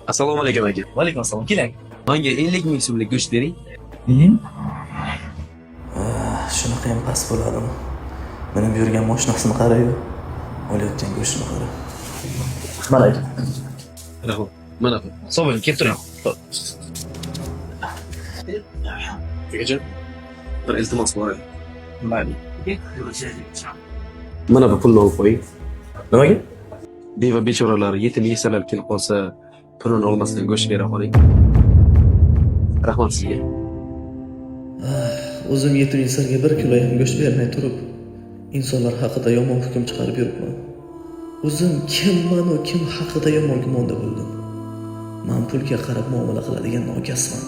Assalomu alaykum aka. Va alaykum assalom. Keling. Menga 50 ming so'mlik go'sht bering. Shunaqa ham past bo'ladimi? Minib yurgan mashinasini qara-yu, olayotgan go'shtini qara. Mana aka. Rahmat. Mana bu. Sog' bo'ling, kelib turing. Akajon, bir iltimos bor. Mayli. Mana bu pulni olib qo'ying. Nimaga? Beva bechoralar yetim yesalar kelib qolsa, pulini olmasdan go'sht bera qoling. Rahmat sizga. O'zim yetim insonga 1 kilo ham go'sht bermay turib, insonlar haqida yomon hukm chiqarib yuribman. O'zim kimman va kim haqida yomon gumonda bo'ldim. Men pulga qarab muomala qiladigan nokasman.